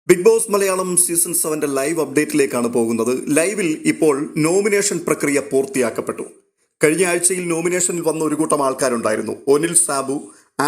Big Boss Malayalam season 7 live അപ്ഡേറ്റിലേക്കാണ് പോകുന്നത്. ലൈവിൽ ഇപ്പോൾ നോമിനേഷൻ പ്രക്രിയ പൂർത്തിയാക്കപ്പെട്ടു. കഴിഞ്ഞ ആഴ്ചയിൽ നോമിനേഷനിൽ വന്ന ഒരു കൂട്ടം ആൾക്കാരുണ്ടായിരുന്നു. ഒനിൽ സാബു,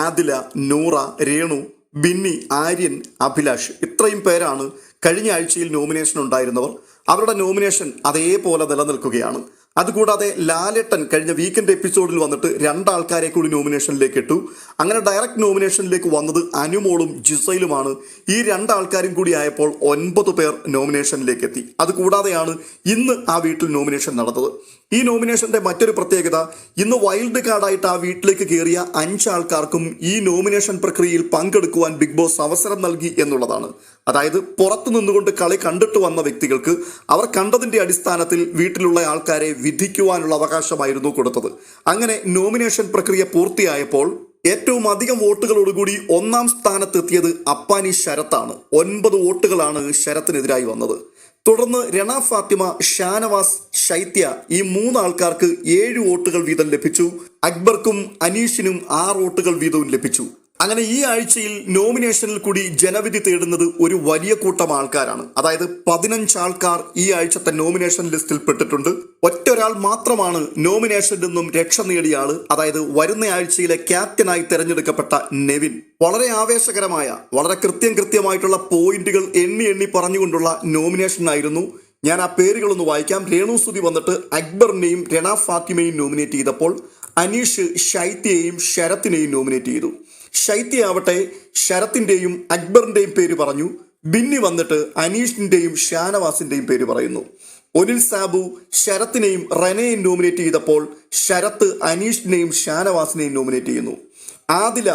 ആദില, നൂറ, രേണു, ബിന്നി, ആര്യൻ, അഭിലാഷ്, ഇത്രയും പേരാണ് കഴിഞ്ഞ ആഴ്ചയിൽ നോമിനേഷൻ ഉണ്ടായിരുന്നവർ. അവരുടെ നോമിനേഷൻ അതേപോലെ നിലനിൽക്കുകയാണ്. അതുകൂടാതെ ലാലേട്ടൻ കഴിഞ്ഞ വീക്കെൻഡ് എപ്പിസോഡിൽ വന്നിട്ട് രണ്ടാൾക്കാരെ കൂടി നോമിനേഷനിലേക്ക് ഇട്ടു. അങ്ങനെ ഡയറക്റ്റ് നോമിനേഷനിലേക്ക് വന്നത് അനുമോളും ജിസയിലുമാണ്. ഈ രണ്ടാൾക്കാരും കൂടി ആയപ്പോൾ 9 പേർ നോമിനേഷനിലേക്ക് എത്തി. അതുകൂടാതെയാണ് ഇന്ന് ആ വീട്ടിൽ നോമിനേഷൻ നടന്നത്. ഈ നോമിനേഷന്റെ മറ്റൊരു പ്രത്യേകത, ഇന്ന് വൈൽഡ് കാർഡായിട്ട് ആ വീട്ടിലേക്ക് കയറിയ 5 ആൾക്കാർക്കും ഈ നോമിനേഷൻ പ്രക്രിയയിൽ പങ്കെടുക്കുവാൻ ബിഗ് ബോസ് അവസരം നൽകി എന്നുള്ളതാണ്. അതായത് പുറത്തു നിന്നുകൊണ്ട് കളി കണ്ടിട്ട് വന്ന വ്യക്തികൾക്ക് അവർ കണ്ടതിന്റെ അടിസ്ഥാനത്തിൽ വീട്ടിലുള്ള ആൾക്കാരെ വിധിക്കുവാനുള്ള അവകാശമായിരുന്നു കൊടുത്തത്. അങ്ങനെ നോമിനേഷൻ പ്രക്രിയ പൂർത്തിയായപ്പോൾ ഏറ്റവും അധികം വോട്ടുകളോടുകൂടി 1-ാം സ്ഥാനത്തെത്തിയത് അപ്പാനി ശരത്താണ്. 9 വോട്ടുകളാണ് ശരത്തിനെതിരായി വന്നത്. തുടർന്ന് രണ ഫാത്തിമ, ഷാനവാസ്, ശൈത്യ ഈ 3 ആൾക്കാർക്ക് 7 വോട്ടുകൾ വീതം ലഭിച്ചു. അക്ബർക്കും അനീഷിനും 6 വോട്ടുകൾ വീതവും ലഭിച്ചു. അങ്ങനെ ഈ ആഴ്ചയിൽ നോമിനേഷനിൽ കൂടി ജനവിധി തേടുന്നത് ഒരു വലിയ കൂട്ടം ആൾക്കാരാണ്. അതായത് 15 ആൾക്കാർ ഈ ആഴ്ചത്തെ നോമിനേഷൻ ലിസ്റ്റിൽ പെട്ടിട്ടുണ്ട്. ഒറ്റൊരാൾ മാത്രമാണ് നോമിനേഷനിൽ നിന്നും രക്ഷ നേടിയ ആള്. അതായത് വരുന്ന ആഴ്ചയിലെ ക്യാപ്റ്റനായി തെരഞ്ഞെടുക്കപ്പെട്ട നെവിൻ. വളരെ ആവേശകരമായ, വളരെ കൃത്യമായിട്ടുള്ള പോയിന്റുകൾ എണ്ണി പറഞ്ഞുകൊണ്ടുള്ള നോമിനേഷൻ ആയിരുന്നു. ഞാൻ ആ പേരുകളൊന്ന് വായിക്കാം. രേണുസുതി വന്നിട്ട് അക്ബറിനെയും രണ ഫാത്തിമയും നോമിനേറ്റ് ചെയ്തപ്പോൾ അനീഷ് ശൈത്യയെയും ശരത്തിനെയും നോമിനേറ്റ് ചെയ്തു. ശൈത്യ ആവട്ടെ ശരത്തിന്റെയും അക്ബറിന്റെയും പേര് പറഞ്ഞു. ബിന്നി വന്നിട്ട് അനീഷിന്റെയും ഷാനവാസിന്റെയും പേര് പറയുന്നു. ഒനിൽ സാബു ശരത്തിനെയും റനയെയും നോമിനേറ്റ് ചെയ്തപ്പോൾ ശരത്ത് അനീഷിനെയും ഷാനവാസിനെയും നോമിനേറ്റ് ചെയ്യുന്നു. ആദില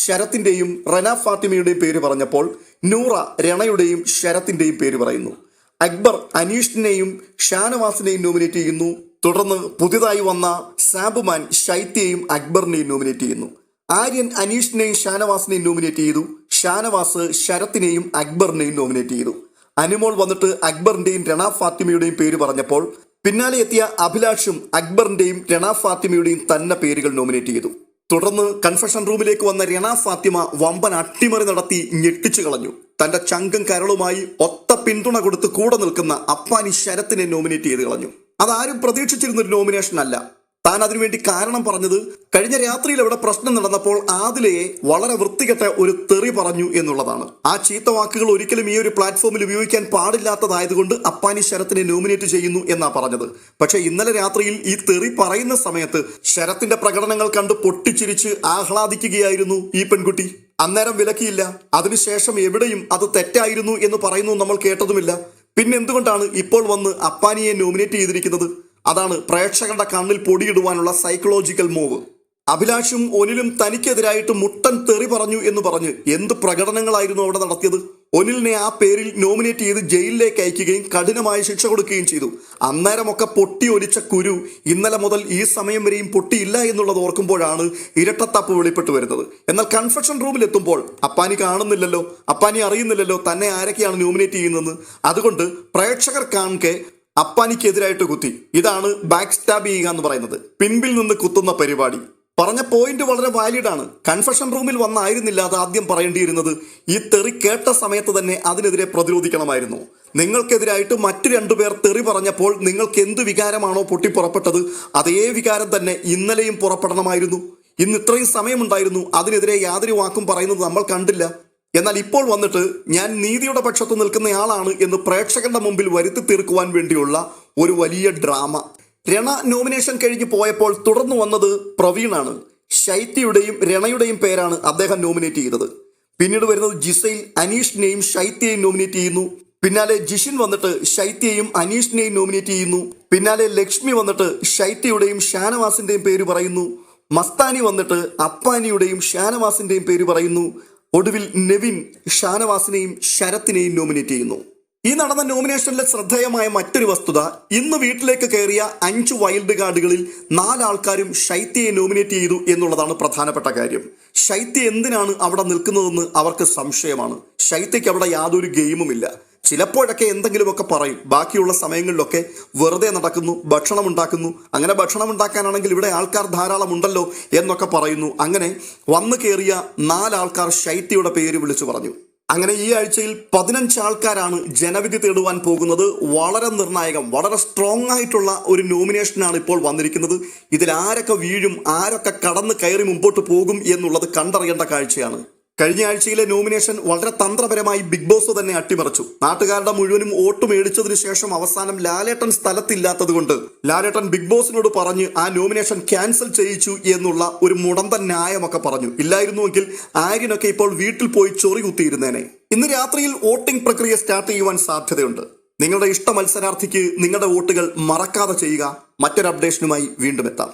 ശരത്തിന്റെയും റന ഫാത്തിമയുടെയും പേര് പറഞ്ഞപ്പോൾ നൂറ രണയുടെയും ശരത്തിന്റെയും പേര് പറയുന്നു. അക്ബർ അനീഷിനെയും ഷാനവാസിനെയും നോമിനേറ്റ് ചെയ്യുന്നു. തുടർന്ന് പുതിയതായി വന്ന സാബുമാൻ ശൈത്യയെയും അക്ബറിനെയും നോമിനേറ്റ് ചെയ്യുന്നു. ആര്യൻ അനീഷിനെയും ഷാനവാസിനെയും നോമിനേറ്റ് ചെയ്തു. ഷാനവാസ് ശരത്തിനെയും അക്ബറിനെയും നോമിനേറ്റ് ചെയ്തു. അനുമോൾ വന്നിട്ട് അക്ബറിന്റെയും രണ ഫാത്തിമയുടെയും പേര് പറഞ്ഞപ്പോൾ പിന്നാലെ എത്തിയ അഭിലാഷും അക്ബറിന്റെയും രണ ഫാത്തിമയുടെയും തന്നെ പേരുകൾ നോമിനേറ്റ് ചെയ്തു. തുടർന്ന് കൺഫെഷൻ റൂമിലേക്ക് വന്ന രണ ഫാത്തിമ വമ്പൻ അട്ടിമറി നടത്തി ഞെട്ടിച്ചു കളഞ്ഞു. തന്റെ ചങ്കും കരളുമായി ഒത്ത പിന്തുണ കൊടുത്ത് കൂടെ നിൽക്കുന്ന അപ്പാനി ശരത്തിനെ നോമിനേറ്റ് ചെയ്ത് കളഞ്ഞു. അതാരും പ്രതീക്ഷിച്ചിരുന്നൊരു നോമിനേഷൻ അല്ല. താൻ അതിനുവേണ്ടി കാരണം പറഞ്ഞത് കഴിഞ്ഞ രാത്രിയിൽ അവിടെ പ്രശ്നം നടന്നപ്പോൾ ആദിലയെ വളരെ വൃത്തികെട്ട ഒരു തെറി പറഞ്ഞു എന്നുള്ളതാണ്. ആ ചീത്ത വാക്കുകൾ ഒരിക്കലും ഈ ഒരു പ്ലാറ്റ്ഫോമിൽ ഉപയോഗിക്കാൻ പാടില്ലാത്തതായതുകൊണ്ട് അപ്പാനി ശരത്തിനെ നോമിനേറ്റ് ചെയ്യുന്നു എന്നാ പറഞ്ഞത്. പക്ഷെ ഇന്നലെ രാത്രിയിൽ ഈ തെറി പറയുന്ന സമയത്ത് ശരത്തിന്റെ പ്രകടനങ്ങൾ കണ്ട് പൊട്ടിച്ചിരിച്ച് ആഹ്ലാദിക്കുകയായിരുന്നു ഈ പെൺകുട്ടി. അന്നേരം വിലക്കിയില്ല. അതിനുശേഷം എവിടെയും അത് തെറ്റായിരുന്നു എന്ന് പറയുന്നു നമ്മൾ കേട്ടതുമില്ല. പിന്നെന്തുകൊണ്ടാണ് ഇപ്പോൾ വന്ന് അപ്പാനിയെ നോമിനേറ്റ് ചെയ്തിരിക്കുന്നത്? അതാണ് പ്രേക്ഷകരുടെ കണ്ണിൽ പൊടിയിടുവാനുള്ള സൈക്കോളജിക്കൽ മൂവ്. അഭിലാഷും ഒനിലും തനിക്കെതിരായിട്ട് മുട്ടൻ തെറി പറഞ്ഞു എന്ന് പറഞ്ഞ് എന്ത് പ്രകടനങ്ങളായിരുന്നു അവിടെ നടത്തിയത്. ഒനിലിനെ ആ പേരിൽ നോമിനേറ്റ് ചെയ്ത് ജയിലിലേക്ക് അയക്കുകയും കഠിനമായ ശിക്ഷ കൊടുക്കുകയും ചെയ്തു. അന്നേരമൊക്കെ പൊട്ടി ഒലിച്ച കുരു ഇന്നലെ മുതൽ ഈ സമയം വരെയും പൊട്ടിയില്ല എന്നുള്ളത് ഓർക്കുമ്പോഴാണ് ഇരട്ടത്താപ്പ് വെളിപ്പെട്ട് വരുന്നത്. എന്നാൽ കൺഫെഷൻ റൂമിൽ എത്തുമ്പോൾ അപ്പാനി കാണുന്നില്ലല്ലോ, അപ്പാനി അറിയുന്നില്ലല്ലോ തന്നെ ആരൊക്കെയാണ് നോമിനേറ്റ് ചെയ്യുന്നത്. അതുകൊണ്ട് പ്രേക്ഷകർ കാണെ അപ്പാനിക്കെതിരായിട്ട് കുത്തി. ഇതാണ് ബാക്ക് സ്റ്റാബ് ചെയ്യുക എന്ന് പറയുന്നത്. പിൻപിൽ നിന്ന് കുത്തുന്ന പരിപാടി. പറഞ്ഞ പോയിന്റ് വളരെ വാലിഡ് ആണ്. കൺഫെഷൻ റൂമിൽ വന്നായിരുന്നില്ല അത് ആദ്യം പറയേണ്ടിയിരുന്നത്. ഈ തെറി കേട്ട സമയത്ത് തന്നെ അതിനെതിരെ പ്രതിരോധിക്കണമായിരുന്നു. നിങ്ങൾക്കെതിരായിട്ട് മറ്റു 2 പേർ തെറി പറഞ്ഞപ്പോൾ നിങ്ങൾക്ക് എന്ത് വികാരമാണോ പൊട്ടിപ്പുറപ്പെട്ടത് അതേ വികാരം തന്നെ ഇന്നലെയും പുറപ്പെടണമായിരുന്നു. ഇന്ന് ഇത്രയും സമയമുണ്ടായിരുന്നു. അതിനെതിരെ യാതൊരു വാക്കും പറയുന്നത് നമ്മൾ കണ്ടില്ല. എന്നാൽ ഇപ്പോൾ വന്നിട്ട് ഞാൻ നീതിയുടെ പക്ഷത്ത് നിൽക്കുന്നയാളാണ് എന്ന് പ്രേക്ഷകരുടെ മുമ്പിൽ വരുത്തി തീർക്കുവാൻ വേണ്ടിയുള്ള ഒരു വലിയ ഡ്രാമ. രണ നോമിനേഷൻ കഴിഞ്ഞ് പോയപ്പോൾ തുടർന്ന് വന്നത് പ്രവീണാണ്. ശൈത്യയുടെയും രണയുടെയും പേരാണ് അദ്ദേഹം നോമിനേറ്റ് ചെയ്തത്. പിന്നീട് വരുന്നത് ജിസയിൽ അനീഷിനെയും ശൈത്യയെയും നോമിനേറ്റ് ചെയ്യുന്നു. പിന്നാലെ ജിഷിൻ വന്നിട്ട് ശൈത്യയെയും അനീഷിനെയും നോമിനേറ്റ് ചെയ്യുന്നു. പിന്നാലെ ലക്ഷ്മി വന്നിട്ട് ശൈത്യയുടെയും ഷാനവാസിന്റെയും പേര് പറയുന്നു. മസ്താനി വന്നിട്ട് അപ്പാനിയുടെയും ഷാനവാസിന്റെയും പേര് പറയുന്നു. ഒടുവിൽ നെവിൻ ഷാനവാസിനെയും ശരത്തിനെയും നോമിനേറ്റ് ചെയ്യുന്നു. ഈ നടന്ന നോമിനേഷനിലെ ശ്രദ്ധേയമായ മറ്റൊരു വസ്തുത, ഇന്ന് വീട്ടിലേക്ക് കയറിയ 5 വൈൽഡ് കാർഡുകളിൽ 4 ആൾക്കാരും ശൈത്യയെ നോമിനേറ്റ് ചെയ്തു എന്നുള്ളതാണ് പ്രധാനപ്പെട്ട കാര്യം. ശൈത്യ എന്തിനാണ് അവിടെ നിൽക്കുന്നതെന്ന് അവർക്ക് സംശയമാണ്. ശൈത്യയ്ക്ക് അവിടെ യാതൊരു ഗെയിമുമില്ല. ചിലപ്പോഴൊക്കെ എന്തെങ്കിലുമൊക്കെ പറയും. ബാക്കിയുള്ള സമയങ്ങളിലൊക്കെ വെറുതെ നടക്കുന്നു, ഭക്ഷണം ഉണ്ടാക്കുന്നു. അങ്ങനെ ഭക്ഷണം ഉണ്ടാക്കാനാണെങ്കിൽ ഇവിടെ ആൾക്കാർ ധാരാളം ഉണ്ടല്ലോ എന്നൊക്കെ പറയുന്നു. അങ്ങനെ വന്നു കയറിയ 4 ആൾക്കാർ ശൈത്യയുടെ പേര് വിളിച്ചു പറഞ്ഞു. അങ്ങനെ ഈ ആഴ്ചയിൽ 15 ആൾക്കാരാണ് ജനവിധി തേടുവാൻ പോകുന്നത്. വളരെ നിർണായകം, വളരെ സ്ട്രോങ് ആയിട്ടുള്ള ഒരു നോമിനേഷനാണ് ഇപ്പോൾ വന്നിരിക്കുന്നത്. ഇതിൽ ആരൊക്കെ വീഴും, ആരൊക്കെ കടന്ന് കയറി മുമ്പോട്ട് പോകും എന്നുള്ളത് കണ്ടറിയേണ്ട കാഴ്ചയാണ്. കഴിഞ്ഞ ആഴ്ചയിലെ നോമിനേഷൻ വളരെ തന്ത്രപരമായി ബിഗ് ബോസ് തന്നെ അട്ടിമറിച്ചു. നാട്ടുകാരുടെ മുഴുവനും വോട്ട് മേടിച്ചതിനു ശേഷം അവസാനം ലാലേട്ടൻ സ്ഥലത്തില്ലാത്തത് കൊണ്ട് ലാലേട്ടൻ ബിഗ് ബോസിനോട് പറഞ്ഞ് ആ നോമിനേഷൻ ക്യാൻസൽ ചെയ്യിച്ചു എന്നുള്ള ഒരു മുടന്തൻ ന്യായമൊക്കെ പറഞ്ഞു. ഇല്ലായിരുന്നുവെങ്കിൽ ആര്യനൊക്കെ ഇപ്പോൾ വീട്ടിൽ പോയി ചൊറി കുത്തിയിരുന്നേനെ. ഇന്ന് രാത്രിയിൽ വോട്ടിംഗ് പ്രക്രിയ സ്റ്റാർട്ട് ചെയ്യുവാൻ സാധ്യതയുണ്ട്. നിങ്ങളുടെ ഇഷ്ട മത്സരാർത്ഥിക്ക് നിങ്ങളുടെ വോട്ടുകൾ മറക്കാതെ ചെയ്യുക. മറ്റൊരു അപ്ഡേഷനുമായി വീണ്ടും എത്താം.